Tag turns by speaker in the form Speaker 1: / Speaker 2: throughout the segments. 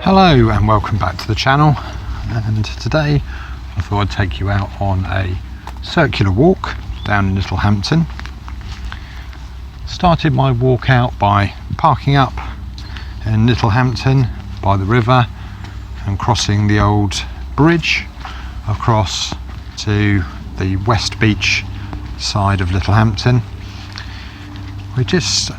Speaker 1: Hello and welcome back to the channel, and today I thought I'd take you out on a circular walk down in Littlehampton. Started my walk out by parking up in Littlehampton by the river and crossing the old bridge across to the West Beach side of Littlehampton. We're just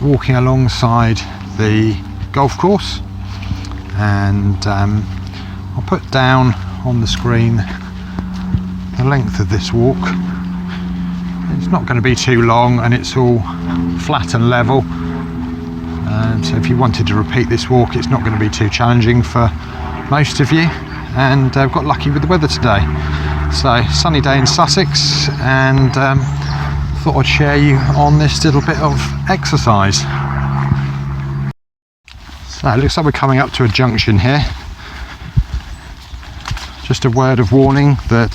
Speaker 1: walking alongside the golf course, and I'll put down on the screen the length of this walk. It's not going to be too long and it's all flat and level, so if you wanted to repeat this walk it's not going to be too challenging for most of you. And I've got lucky with the weather today, so sunny day in Sussex, and thought I'd share you on this little bit of exercise. So it looks like we're coming up to a junction here. Just a word of warning that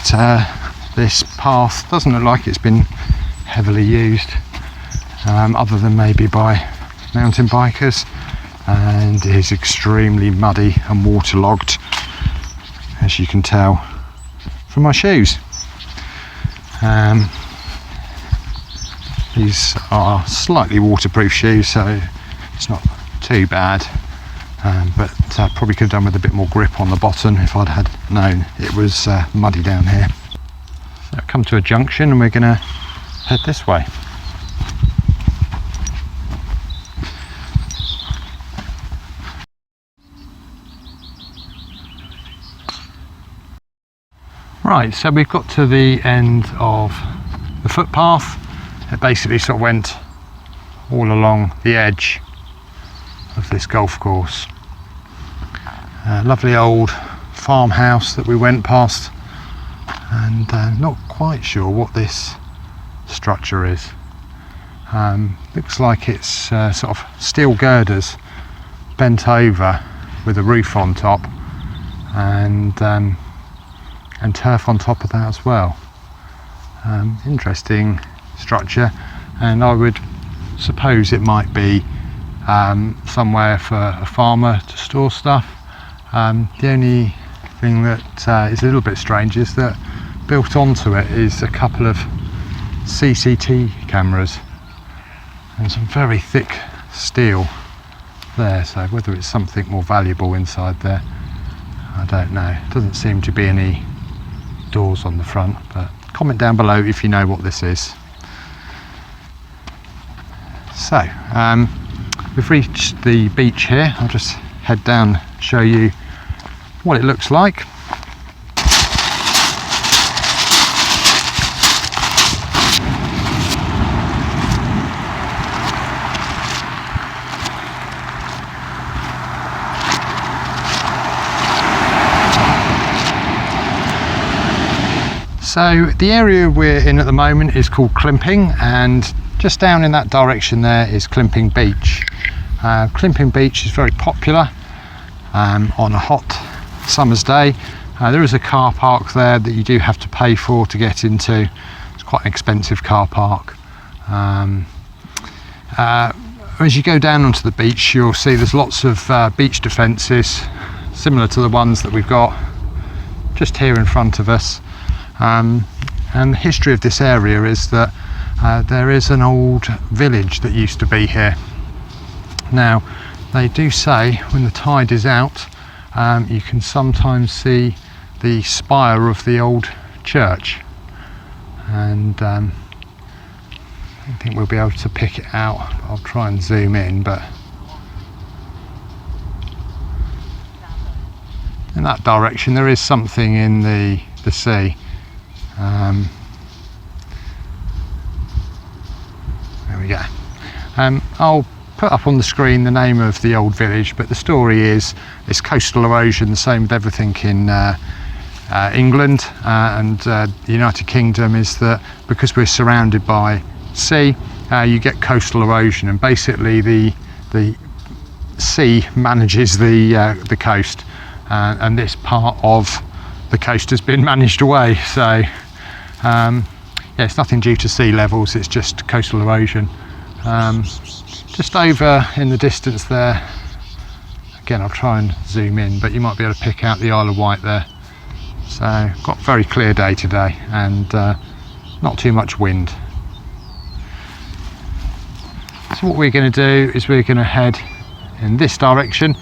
Speaker 1: this path doesn't look like it's been heavily used, other than maybe by mountain bikers, and it is extremely muddy and waterlogged, as you can tell from my shoes. These are slightly waterproof shoes, so it's not too bad, but I probably could have done with a bit more grip on the bottom if I'd had known it was muddy down here. So I've come to a junction and we're going to head this way. Right, so we've got to the end of the footpath. It basically sort of went all along the edge of this golf course. A lovely old farmhouse that we went past, and not quite sure what this structure is. Looks like it's sort of steel girders bent over with a roof on top, and turf on top of that as well. Interesting structure, and I would suppose it might be somewhere for a farmer to store stuff. The only thing that is a little bit strange is that built onto it is a couple of CCTV cameras and some very thick steel there, so whether it's something more valuable inside there, I don't know. Doesn't seem to be any doors on the front, but comment down below if you know what this is. So we've reached the beach here. I'll just head down, show you what it looks like. So the area we're in at the moment is called Climping, and just down in that direction there is Climping Beach. Climping Beach is very popular on a hot summer's day. There is a car park there that you do have to pay for to get into. It's quite an expensive car park. As you go down onto the beach, you'll see there's lots of beach defences similar to the ones that we've got just here in front of us. And the history of this area is that there is an old village that used to be here. Now, they do say when the tide is out, you can sometimes see the spire of the old church, and I don't think we'll be able to pick it out. I'll try and zoom in, but in that direction there is something in the sea. There we go. I'll put up on the screen the name of the old village, but the story is it's coastal erosion, the same with everything in England and the United Kingdom, is that because we're surrounded by sea, you get coastal erosion, and basically the sea manages the coast, and this part of the coast has been managed away. So yeah, it's nothing due to sea levels, it's just coastal erosion. Just over in the distance there again, I'll try and zoom in, but you might be able to pick out the Isle of Wight there. So got a very clear day today, and not too much wind. So what we're going to do is we're going to head in this direction.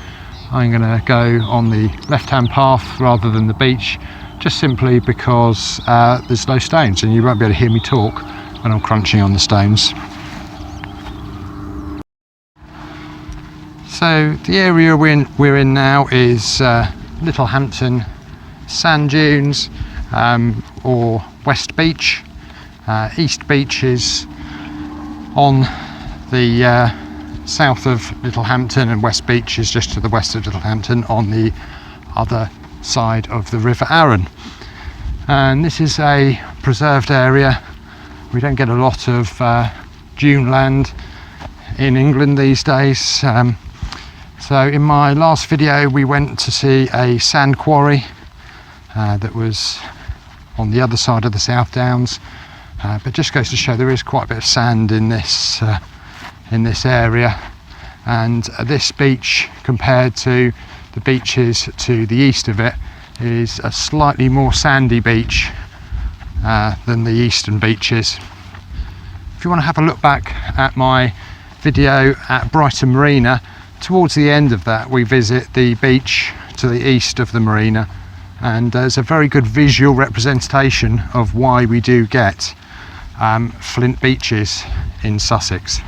Speaker 1: I'm going to go on the left-hand path rather than the beach, just simply because there's no stones and you won't be able to hear me talk when I'm crunching on the stones. So the area we're in now is Littlehampton sand dunes, or West Beach. East Beach is on the south of Littlehampton, and West Beach is just to the west of Littlehampton on the other side of the River Arun. And this is a preserved area. We don't get a lot of dune land in England these days. So in my last video we went to see a sand quarry that was on the other side of the South Downs, but just goes to show there is quite a bit of sand in this area, and this beach compared to the beaches to the east of it is a slightly more sandy beach than the eastern beaches. If you want to have a look back at my video at Brighton Marina, towards the end of that we visit the beach to the east of the marina, and there's a very good visual representation of why we do get flint beaches in Sussex.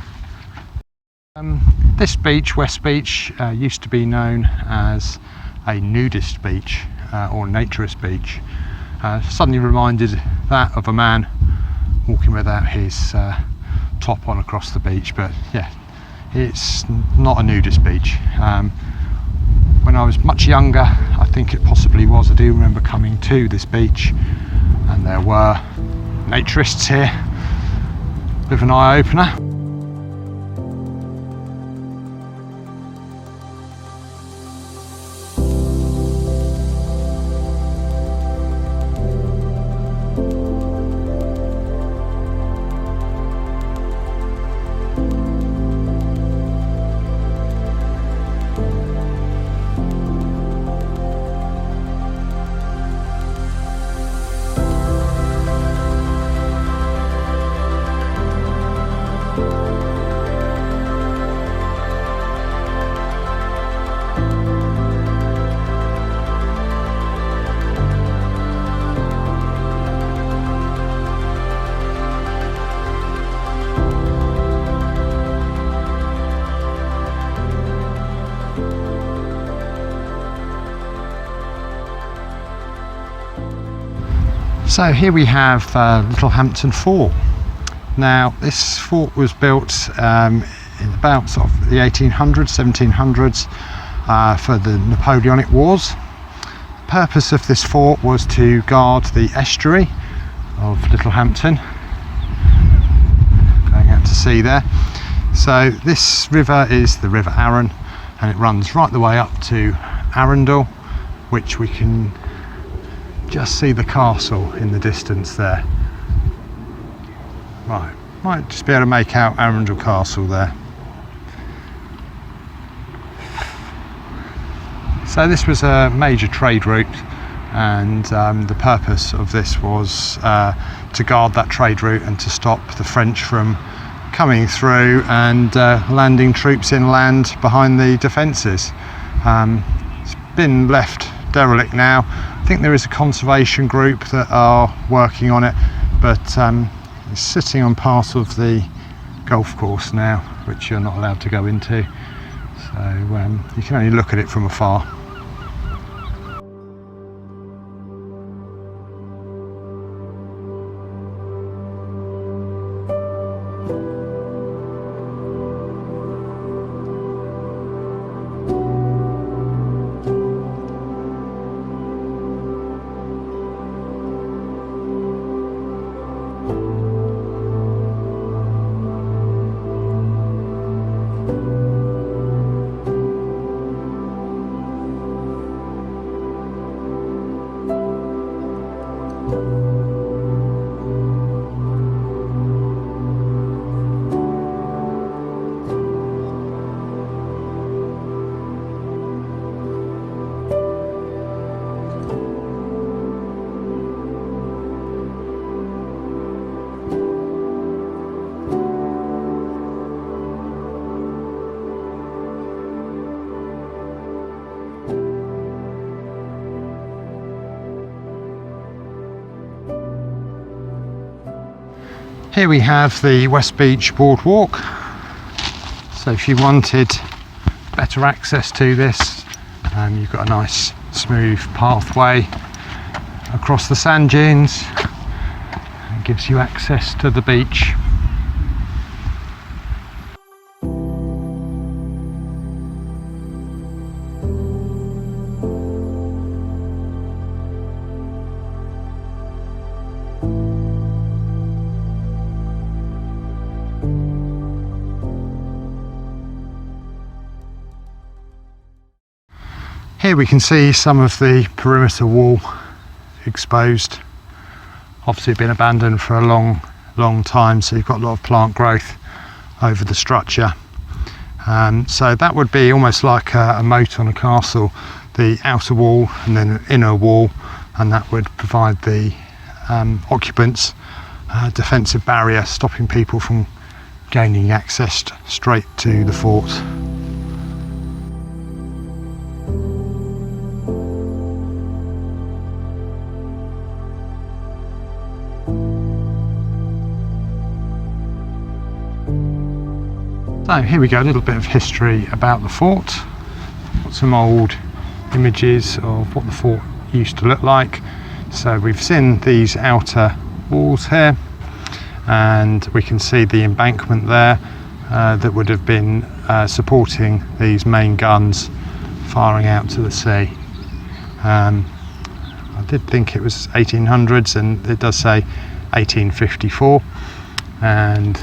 Speaker 1: This beach, West Beach, used to be known as a nudist beach or naturist beach. Suddenly reminded that of a man walking without his top on across the beach, but yeah, it's not a nudist beach. When I was much younger, I think it possibly was. I do remember coming to this beach and there were naturists here. Bit of an eye-opener. So here we have Littlehampton Fort. Now this fort was built in about sort of the 1800s, 1700s for the Napoleonic Wars. The purpose of this fort was to guard the estuary of Littlehampton, going out to sea there. So this river is the River Arun, and it runs right the way up to Arundel, which we can just see the castle in the distance there. Right, might just be able to make out Arundel Castle there. So this was a major trade route, and the purpose of this was to guard that trade route and to stop the French from coming through and landing troops inland behind the defences. It's been left derelict now. I think there is a conservation group that are working on it, but it's sitting on part of the golf course now, which you're not allowed to go into, so you can only look at it from afar. Here we have the West Beach boardwalk. So if you wanted better access to this, you've got a nice smooth pathway across the sand dunes. It gives you access to the beach. Here we can see some of the perimeter wall exposed. Obviously been abandoned for a long time, so you've got a lot of plant growth over the structure. So that would be almost like a moat on a castle, the outer wall and then an inner wall, and that would provide the occupants a defensive barrier, stopping people from gaining access straight to the fort. So here we go, a little bit of history about the fort. Got some old images of what the fort used to look like. So we've seen these outer walls here, and we can see the embankment there that would have been supporting these main guns firing out to the sea. I did think it was 1800s, and it does say 1854, and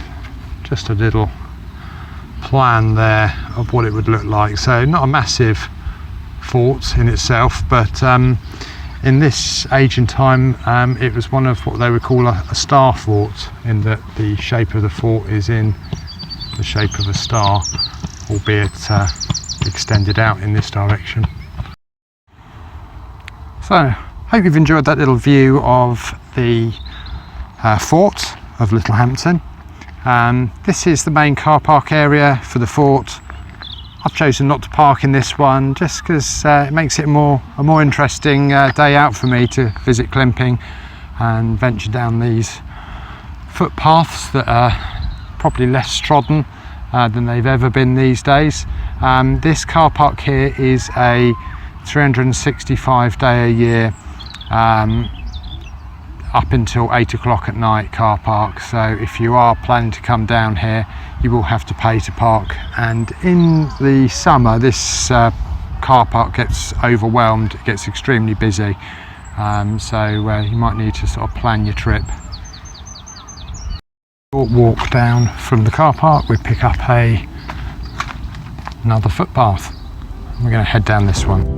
Speaker 1: just a little plan there of what it would look like. So not a massive fort in itself, but in this age and time it was one of what they would call a star fort, in that the shape of the fort is in the shape of a star, albeit extended out in this direction. So hope you've enjoyed that little view of the fort of Littlehampton. This is the main car park area for the fort. I've chosen not to park in this one just because it makes it a more interesting day out for me to visit Climping and venture down these footpaths that are probably less trodden than they've ever been these days. This car park here is a 365 day a year up until 8 o'clock at night car park. So if you are planning to come down here, you will have to pay to park, and in the summer this car park gets overwhelmed, it gets extremely busy, so you might need to sort of plan your trip. Short walk down from the car park, we pick up another footpath. We're going to head down this one.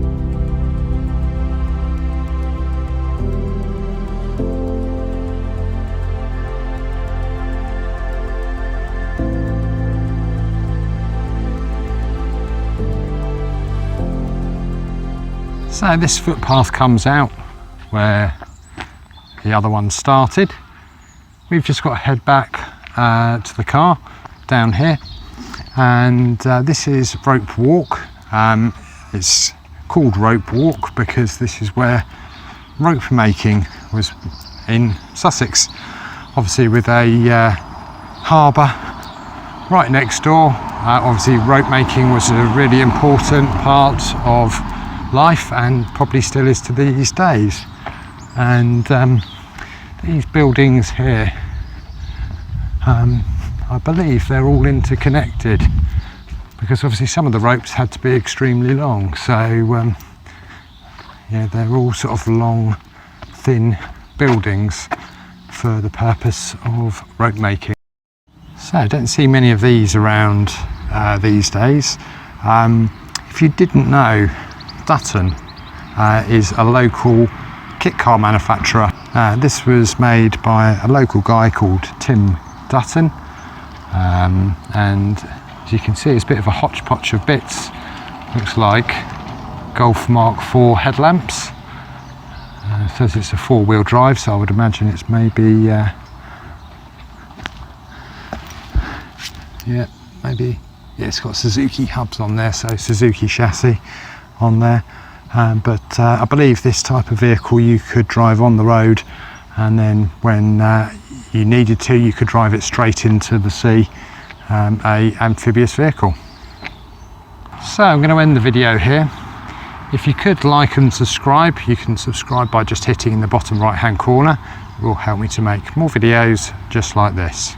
Speaker 1: So this footpath comes out where the other one started. We've just got to head back to the car down here, and this is Rope Walk. It's called Rope Walk because this is where rope making was in Sussex, obviously with a harbour right next door. Obviously rope making was a really important part of life, and probably still is to these days. And these buildings here, I believe they're all interconnected, because obviously some of the ropes had to be extremely long, so yeah, they're all sort of long, thin buildings for the purpose of rope making. So I don't see many of these around these days. If you didn't know, Dutton is a local kit car manufacturer. This was made by a local guy called Tim Dutton, and as you can see it's a bit of a hodgepodge of bits. Looks like Golf Mark IV headlamps. It says it's a 4-wheel drive, so I would imagine it's maybe it's got Suzuki hubs on there, so Suzuki chassis on there, but I believe this type of vehicle you could drive on the road, and then when you needed to, you could drive it straight into the sea, a amphibious vehicle. So I'm going to end the video here. If you could like and subscribe, you can subscribe by just hitting in the bottom right hand corner. It will help me to make more videos just like this.